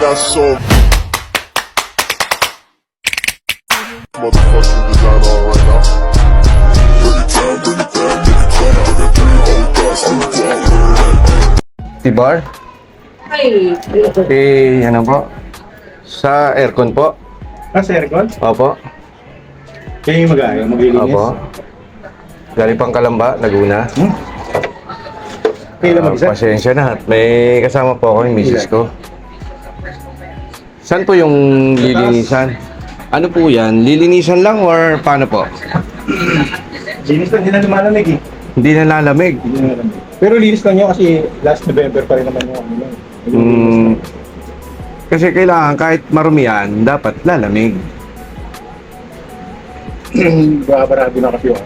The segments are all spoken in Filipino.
got some motherfucking design on right now. Bring it down, bring it down, make it clap. I got 3 old guys to the block. T-bar? Ay, Ano po? Sa aircon po? Sa aircon? Opo. Kaya yung maglilinis? Opo. Galing pang Kalamba, Laguna. Kailan mag-isa? Pasensya na. May kasama po ako yung misis ko. Saan po yung lilinisan? Ano po yan? Lilinisan lang or paano po? Linis lang, hindi na lumalamig eh. Hindi na lalamig. Hindi na lumalamig. Pero linis lang yun kasi last November pa rin naman yung ano. Kasi kailangan kahit marumi yan, dapat lalamig. Bakabarado na kasi yun.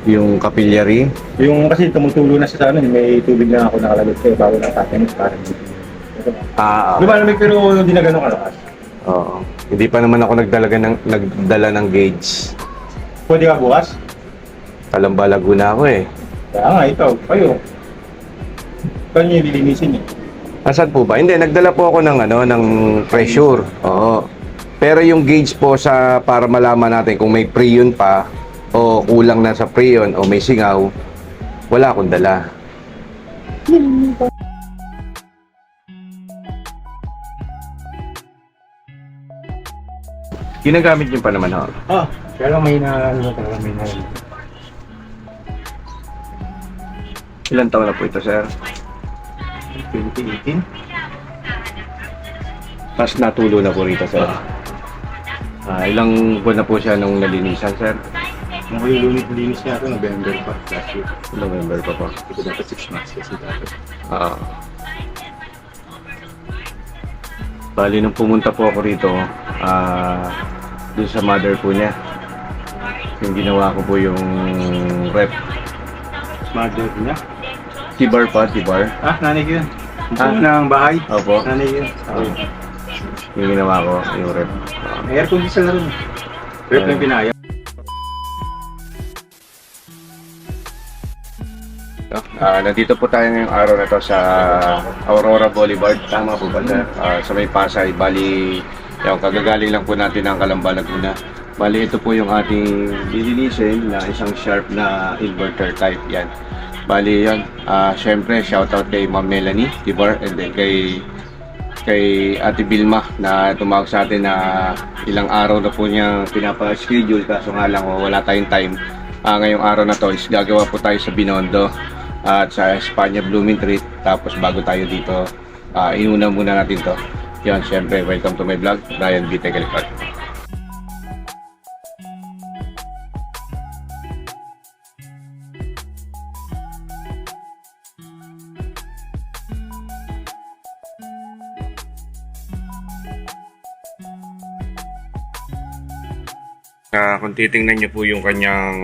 Yung capillary. Yung kasi tumutulo na siya sa ano, may tubig na ako nakalagay sa'yo bago ng tatanong parang lumalamig pero hindi na gano'ng kalakas. Oo. Hindi pa naman ako nagdala ng gauge. Pwede ka bukas? Kalamba, Laguna ako eh. Kaya nga, ikaw, kayo. Kaya nyo lilinisin eh. Asan po ba? Hindi, nagdala po ako ng pressure. Oo. Pero yung gauge po para malaman natin kung may prion pa o kulang na sa prion o may singaw, wala akong dala. Ginagamit niyo pa naman ho? Kaya lang may talaga may na. Ilan taon na po ito, sir? 2018? Tapos natulo na po rito, sir. Ilang buwan na po siya nung nalinisan, sir? Nung yung linis niya ito, November pa, last year. November pa po. Ito dapat 6 months kasi dapat. Bali, nung pumunta po ako rito, doon sa mother po niya, yung ginawa ko po yung rep. Mother niya? T-bar pa, T-bar. Nanay ko yun. Gusto ng bahay? Opo. Nanay ko yun. Yung ginawa ko, yung rep. May aircon din sa laro. Rep lang pinaya. Nandito po tayo ngayong araw na to sa Aurora Boulevard. Tama po ba, sir? Sa may Pasay. Bali, yung kagagaling lang po natin ng Calamba, Laguna. Bali, ito po yung ating lilinisin na isang sharp na inverter type. Yan. Bali, yan. Syempre, shoutout kay Ma'am Melanie Tibar and then kay Ate Vilma na tumawag sa atin na ilang araw na po niya pinapa-schedule kaso nga lang wala tayong time. Ngayong araw na to is gagawa po tayo sa Binondo at sa Espanya Blooming Treat. Tapos bago tayo dito, inuna muna natin to. Yan, syempre, welcome to my vlog, Brian B. Tegalikot. Kung titingnan niyo po yung kanyang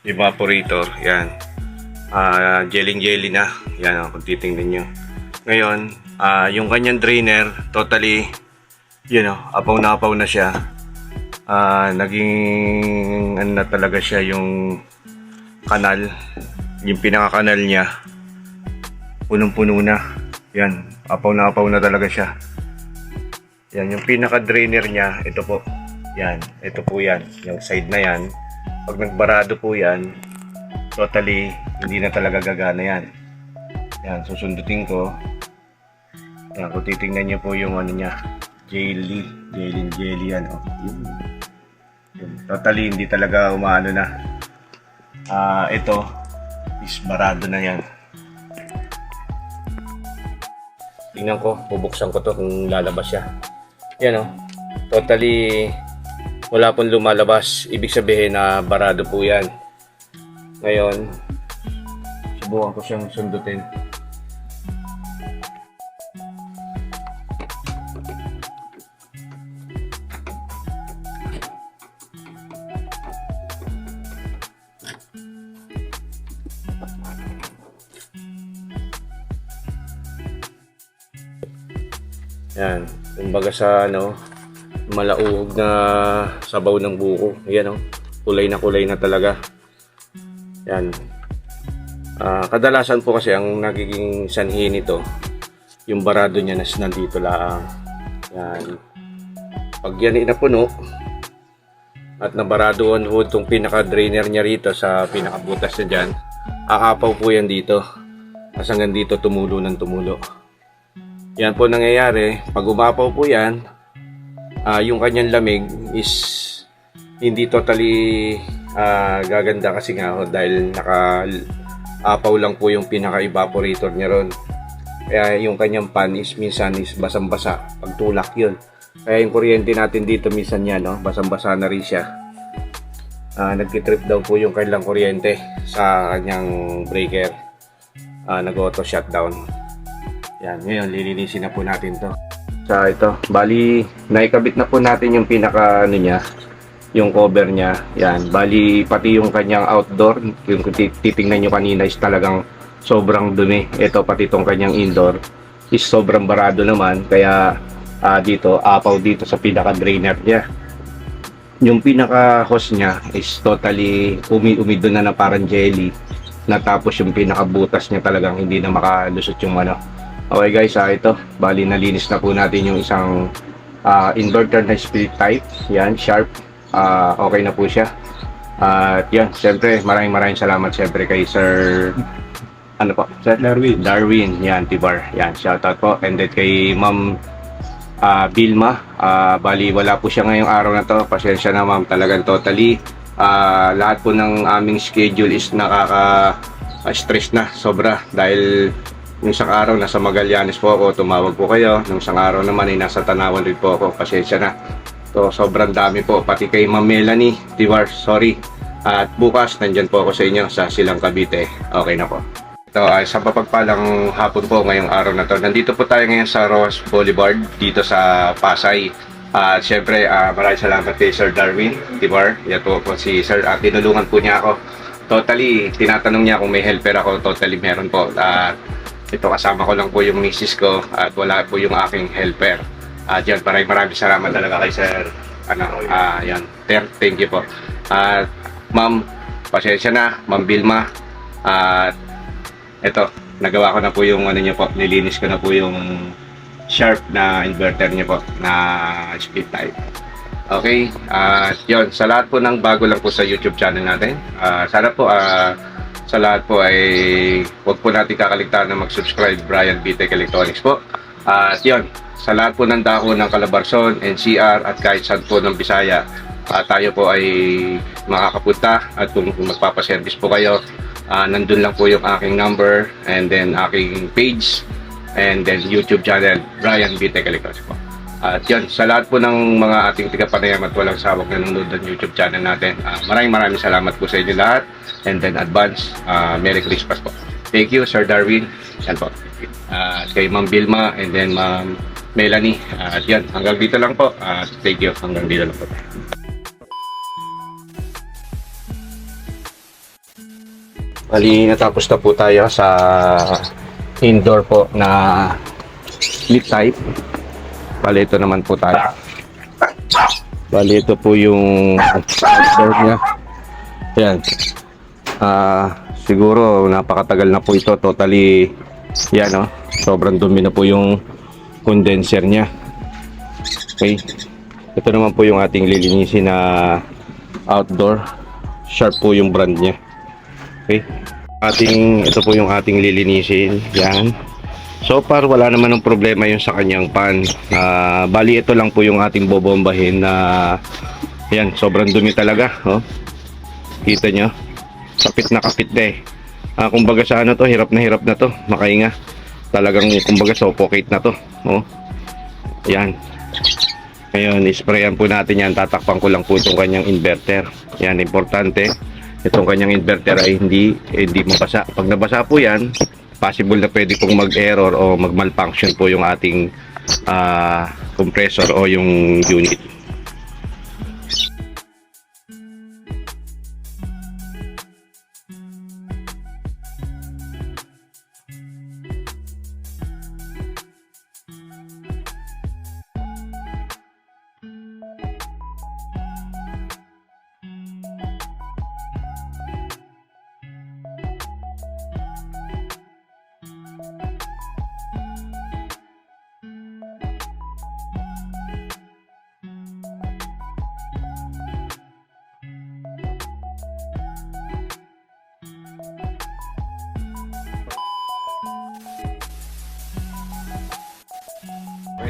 evaporator, yan. Jelly na. Yan, kung titingnan niyo. Ngayon, yung kanyang drainer, totally, apaw na siya. Naging, ano na talaga siya, yung kanal, yung pinaka-kanal niya, punong-puno na. Yan, apaw na talaga siya. Yan, yung pinaka-drainer niya, ito po. Yan, ito po yan, yung side na yan. Pag nagbarado po yan, totally, hindi na talaga gagana yan. Yan, susundutin ko. Yan, kung titingnan nyo po yung ano niya, jelly yan, oh. Yun. Totally, hindi talaga umaano na. Ito, is barado na yan. Tingnan ko, bubuksan ko to kung lalabas siya. Yan, oh. Totally, wala pong lumalabas. Ibig sabihin na barado po yan. Ngayon, subukan ko siyang sundutin. Yan, kumbaga sa malauhog na sabaw ng buko. Ayan, kulay na talaga. Yan. Kadalasan po kasi ang nagiging sanhi nito yung barado niya na nandito lang. Yan. Pag yan inapuno at nabaradoan ho itong pinaka-drainer niya rito sa pinakabutas niya dyan, aapaw po yan dito. As hanggang dito tumulo ng tumulo. Yan po nangyayari. Pag umapaw po yan, yung kanyang lamig is hindi totally gaganda kasi nga ho, dahil naka-apaw lang po yung pinaka-evaporator niya ron. Kaya yung kanyang pan is minsan is basang-basa. Pagtulak yun. Kaya yung kuryente natin dito minsan yan, no? Basang-basa na rin siya. Nagtitrip daw po yung kanilang kuryente sa kanyang breaker. Nag-auto shutdown. Yan, ngayon lilinisin na po natin to. Sa ito, bali naikabit na po natin yung pinaka niya, yung cover niya. Yan, bali pati yung kanyang outdoor, yung titingnan nyo kanina is talagang sobrang dumi. Ito pati itong kanyang indoor is sobrang barado naman. Kaya dito, apaw dito sa pinaka-drainer niya. Yung pinaka-hose niya is totally umido na parang jelly. Natapos yung pinaka-butas niya talagang hindi na makalusot yung ano. Okay guys, ito. Bali nalinis na po natin yung isang inverter na split type. Yan, sharp. Okay na po siya. At yan, syempre maraming salamat syempre kay Sir ano po? Sir? Darwin. Yan, Tibar. Yan, shoutout po. And then kay Ma'am Vilma. Bali wala po siya ngayong araw na to. Pasensya na ma'am, talagang totally lahat po ng aming schedule is nakaka-stress na sobra dahil nung isang araw nasa Magallanes po ako, tumawag po kayo. Nung isang araw naman ay nasa Tanawan rin po ako. Pasensya na. So sobrang dami po. Pati kay Ma'am Melanie Tibar, sorry. At bukas nandyan po ako sa inyo sa Silang Cavite. Okay na po. Ito ay sa mapagpalang hapon po ngayong araw na to. Nandito po tayo ngayon sa Roas Boulevard dito sa Pasay. At syempre maraming salamat kay Sir Darwin Tibar. Yan po si Sir. Tinulungan po niya ako. Totally, tinatanong niya kung may helper ako. Totally meron po. Ito kasama ko lang po yung misis ko at wala po yung aking helper. Diyan, maraming salamat talaga kay Sir. Yan. Thank you po. Ma'am, pasensya na. Ma'am Vilma. Ito, nagawa ko na po yung ano niyo po, nilinis ko na po yung sharp na inverter niyo po na split type. Okay, yun, sa lahat po ng bago lang po sa YouTube channel natin, sana po sa lahat po ay huwag po natin kakaligtaan na mag-subscribe, Brian Bitec Electronics po. At yun, sa lahat po ng dako ng Calabarzon, NCR at kahit saan po ng Bisaya, tayo po ay makakapunta at kung magpapaservice po kayo, nandun lang po yung aking number and then aking page and then YouTube channel, Brian Bitec Electronics po. At yun, sa lahat po ng mga ating tigapanayam at walang sawak na nanonood ng YouTube channel natin, maraming salamat po sa inyo lahat and then advance, Merry Christmas po. Thank you Sir Darwin. Yan po. Kay Ma'am Vilma and then Ma'am Melanie. At yan, hanggang dito lang po. Thank you, hanggang dito lang po. Bali, natapos na po tayo sa indoor po na split type. Bali, ito naman po tayo. Bali, ito po yung outdoor niya. Yan. Siguro napakatagal na po ito. Totally, yan no. Sobrang dumi na po yung condenser niya. Okay. Ito naman po yung ating lilinisin na outdoor. Sharp po yung brand niya. Okay. Ito po yung ating lilinisin. Yan. So far wala naman ng problema yung sa kanyang pan. Bali ito lang po yung ating bobombahin na yan, sobrang dumi talaga, oh. Kita nyo? Kapit na eh. Kumbaga sa ano to, hirap na to makahinga. Talagang kumbaga suffocate na to, oh. Yan. Ngayon, isprayan po natin yan. Tatakpan ko lang po itong kanyang inverter. Yan, importante. Itong kanyang inverter ay hindi mabasa. Pag nabasa po yan, possible na pwede pong mag-error o mag-malfunction po yung ating compressor o yung unit.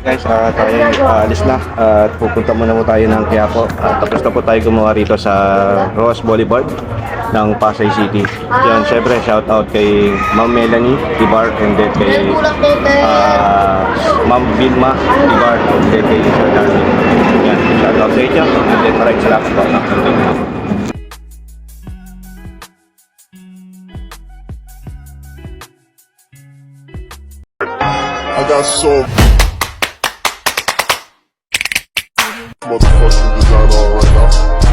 Guys, tayo alis na at pupunta muna po tayo ng Quiapo. Tapos na po tayo gumawa rito sa Ross Boulevard ng Pasay City. Yan, syempre shout out kay Ma'am Melanie Ibar and then kay Ma'am Vilma Ibar and then kay Sir Darwin. Yan, shout out sa inyo and then maraming salamat po. I got so motherfucking design on right now.